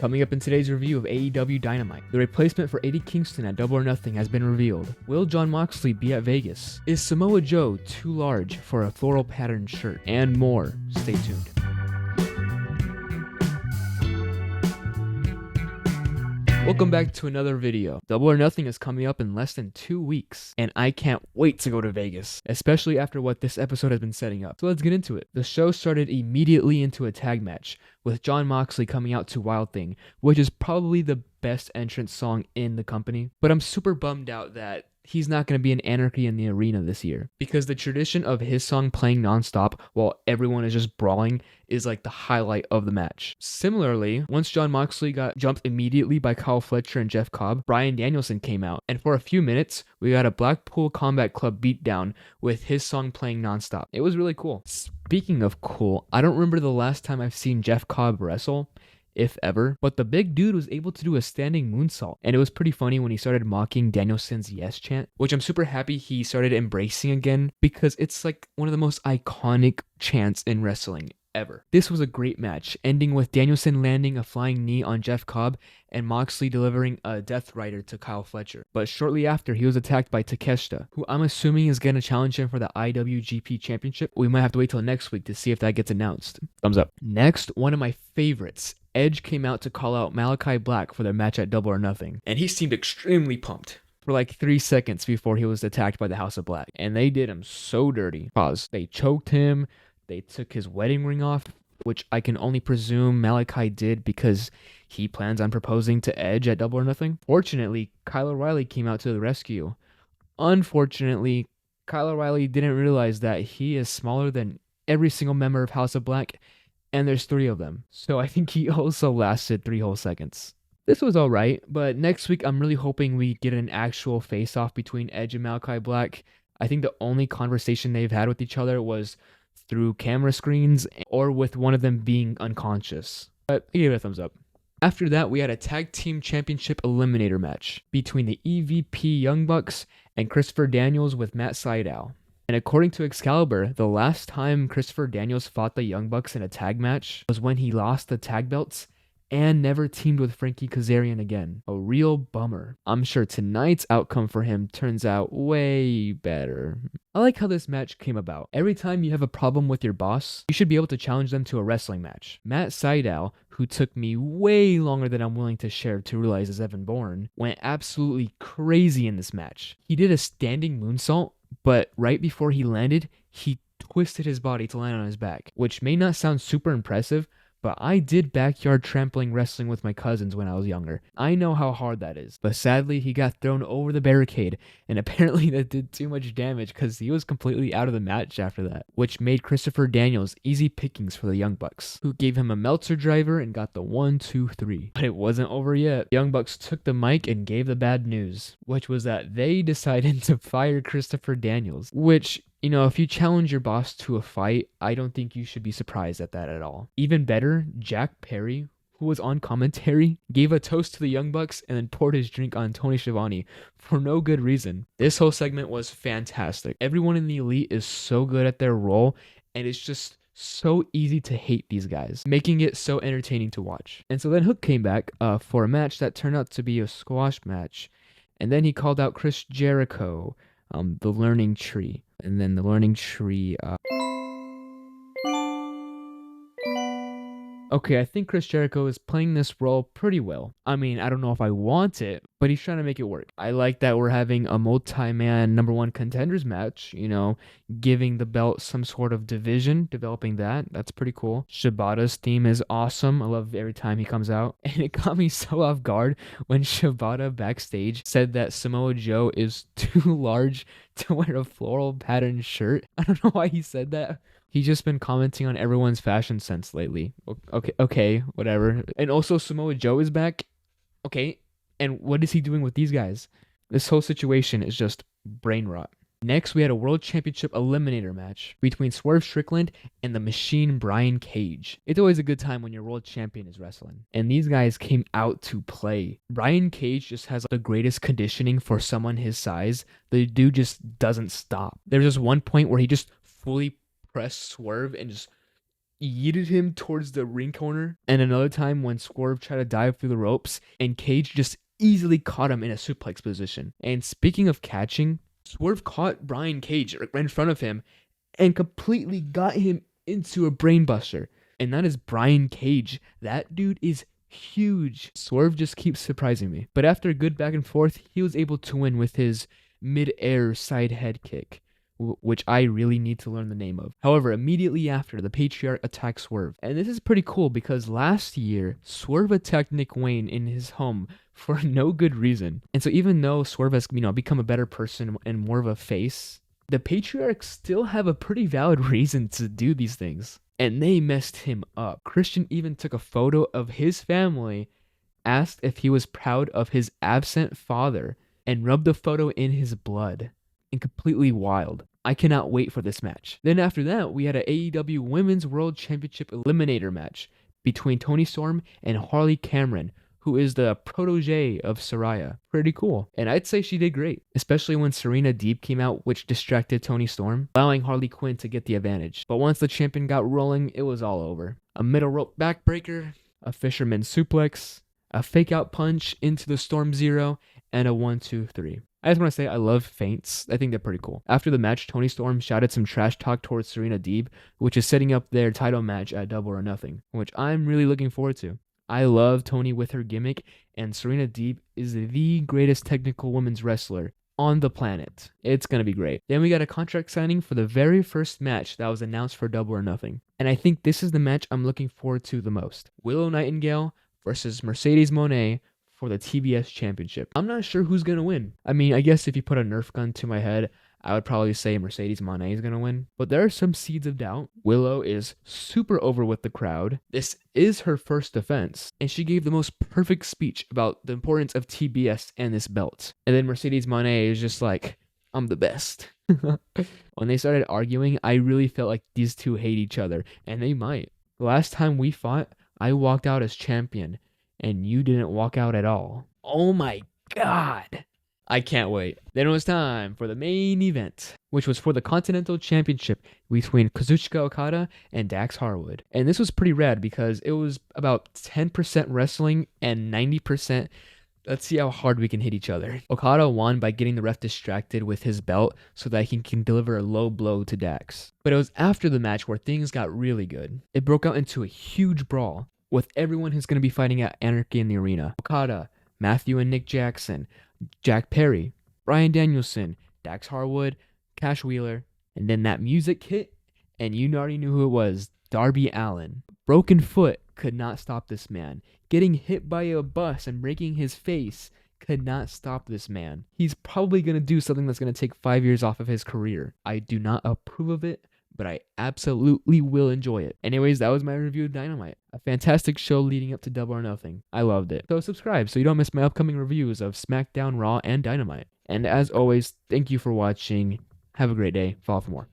Coming up in today's review of AEW Dynamite, the replacement for Eddie Kingston at Double or Nothing has been revealed. Will Jon Moxley be at Vegas? Is Samoa Joe too large for a floral patterned shirt? And more. Stay tuned. Welcome back to another video. Double or Nothing is coming up in less than 2 weeks, and I can't wait to go to Vegas, especially after what this episode has been setting up. So let's get into it. The show started immediately into a tag match, with Jon Moxley coming out to Wild Thing, which is probably the best entrance song in the company. But I'm super bummed out that he's not going to be in Anarchy in the Arena this year, because the tradition of his song playing nonstop while everyone is just brawling is like the highlight of the match. Similarly, once Jon Moxley got jumped immediately by Kyle Fletcher and Jeff Cobb, Bryan Danielson came out, and for a few minutes, we got a Blackpool Combat Club beatdown with his song playing nonstop. It was really cool. Speaking of cool, I don't remember the last time I've seen Jeff Cobb wrestle, if ever, but the big dude was able to do a standing moonsault, and it was pretty funny when he started mocking Danielson's yes chant, which I'm super happy he started embracing again, because it's like one of the most iconic chants in wrestling ever. This was a great match, ending with Danielson landing a flying knee on Jeff Cobb and Moxley delivering a Death Rider to Kyle Fletcher. But shortly after, he was attacked by Takeshita, who I'm assuming is going to challenge him for the IWGP Championship. We might have to wait till next week to see if that gets announced. Thumbs up. Next, one of my favorites, Edge came out to call out Malachi Black for their match at Double or Nothing, and he seemed extremely pumped for like 3 seconds before he was attacked by the House of Black, and they did him so dirty. Pause. They choked him, they took his wedding ring off, which I can only presume Malachi did because he plans on proposing to Edge at Double or Nothing. Fortunately, Kyle O'Reilly came out to the rescue. Unfortunately, Kyle O'Reilly didn't realize that he is smaller than every single member of House of Black, and there's 3 of them. So I think he also lasted 3 whole seconds. This was alright, but next week I'm really hoping we get an actual face-off between Edge and Malachi Black. I think the only conversation they've had with each other was through camera screens or with one of them being unconscious. But I gave it a thumbs up. After that, we had a Tag Team Championship Eliminator match between the EVP Young Bucks and Christopher Daniels with Matt Sydal. And according to Excalibur, the last time Christopher Daniels fought the Young Bucks in a tag match was when he lost the tag belts and never teamed with Frankie Kazarian again. A real bummer. I'm sure tonight's outcome for him turns out way better. I like how this match came about. Every time you have a problem with your boss, you should be able to challenge them to a wrestling match. Matt Sydal, who took me way longer than I'm willing to share to realize is Evan Bourne, went absolutely crazy in this match. He did a standing moonsault, but right before he landed, he twisted his body to land on his back, which may not sound super impressive, but I did backyard trampling wrestling with my cousins when I was younger. I know how hard that is. But sadly, he got thrown over the barricade, and apparently that did too much damage because he was completely out of the match after that, which made Christopher Daniels easy pickings for the Young Bucks, who gave him a Meltzer driver and got the 1, 2, 3. But it wasn't over yet. The Young Bucks took the mic and gave the bad news, which was that they decided to fire Christopher Daniels, which, you know, if you challenge your boss to a fight, I don't think you should be surprised at that at all. Even better, Jack Perry, who was on commentary, gave a toast to the Young Bucks and then poured his drink on Tony Schiavone for no good reason. This whole segment was fantastic. Everyone in the Elite is so good at their role, and it's just so easy to hate these guys, making it so entertaining to watch. And so then Hook came back for a match that turned out to be a squash match, and then he called out Chris Jericho, the Learning Tree. And then the Learning Tree, okay, I think Chris Jericho is playing this role pretty well. I mean, I don't know if I want it, but he's trying to make it work. I like that we're having a multi-man #1 contenders match, you know, giving the belt some sort of division, developing that. That's pretty cool. Shibata's theme is awesome. I love every time he comes out. And it got me so off guard when Shibata backstage said that Samoa Joe is too large to wear a floral patterned shirt. I don't know why he said that. He's just been commenting on everyone's fashion sense lately. Okay, whatever. And also Samoa Joe is back. Okay, and what is he doing with these guys? This whole situation is just brain rot. Next, we had a World Championship Eliminator match between Swerve Strickland and the Machine Brian Cage. It's always a good time when your world champion is wrestling. And these guys came out to play. Brian Cage just has the greatest conditioning for someone his size. The dude just doesn't stop. There's just one point where he just fully pressed Swerve and just yeeted him towards the ring corner. And another time when Swerve tried to dive through the ropes and Cage just easily caught him in a suplex position. And speaking of catching, Swerve caught Brian Cage right in front of him and completely got him into a brainbuster. And that is Brian Cage. That dude is huge. Swerve just keeps surprising me. But after a good back and forth, he was able to win with his mid-air side head kick, which I really need to learn the name of. However, immediately after, the Patriarch attacked Swerve. And this is pretty cool because last year, Swerve attacked Nick Wayne in his home for no good reason. And so even though Swerve has, become a better person and more of a face, the Patriarchs still have a pretty valid reason to do these things. And they messed him up. Christian even took a photo of his family, asked if he was proud of his absent father, and rubbed the photo in his blood. And completely wild. I cannot wait for this match. Then after that, we had an AEW Women's World Championship Eliminator match between Toni Storm and Harley Cameron, who is the protege of Saraya. Pretty cool. And I'd say she did great, especially when Serena Deeb came out, which distracted Toni Storm, allowing Harley Quinn to get the advantage. But once the champion got rolling, it was all over. A middle rope backbreaker, a fisherman suplex, a fake out punch into the Storm Zero, and a 1-2-3. I just want to say I love feints. I think they're pretty cool. After the match, Toni Storm shouted some trash talk towards Serena Deeb, which is setting up their title match at Double or Nothing, which I'm really looking forward to. I love Toni with her gimmick, and Serena Deeb is the greatest technical women's wrestler on the planet. It's going to be great. Then we got a contract signing for the very first match that was announced for Double or Nothing. And I think this is the match I'm looking forward to the most. Willow Nightingale versus Mercedes Moné for the TBS Championship. I'm not sure who's going to win. I mean, I guess if you put a Nerf gun to my head, I would probably say Mercedes Moné is going to win. But there are some seeds of doubt. Willow is super over with the crowd. This is her first defense. And she gave the most perfect speech about the importance of TBS and this belt. And then Mercedes Moné is just like, I'm the best. When they started arguing, I really felt like these two hate each other. And they might. The last time we fought, I walked out as champion. And you didn't walk out at all. Oh my God. I can't wait. Then it was time for the main event, which was for the Continental Championship between Kazuchika Okada and Dax Harwood. And this was pretty rad because it was about 10% wrestling and 90%, let's see how hard we can hit each other. Okada won by getting the ref distracted with his belt so that he can deliver a low blow to Dax. But it was after the match where things got really good. It broke out into a huge brawl with everyone who's going to be fighting at Anarchy in the Arena. Okada, Matthew and Nick Jackson, Jack Perry, Bryan Danielson, Dax Harwood, Cash Wheeler, and then that music hit, and you already knew who it was, Darby Allin. Broken foot could not stop this man. Getting hit by a bus and breaking his face could not stop this man. He's probably going to do something that's going to take 5 years off of his career. I do not approve of it, but I absolutely will enjoy it. Anyways, that was my review of Dynamite. A fantastic show leading up to Double or Nothing. I loved it. So subscribe so you don't miss my upcoming reviews of SmackDown, Raw, and Dynamite. And as always, thank you for watching. Have a great day. Follow for more.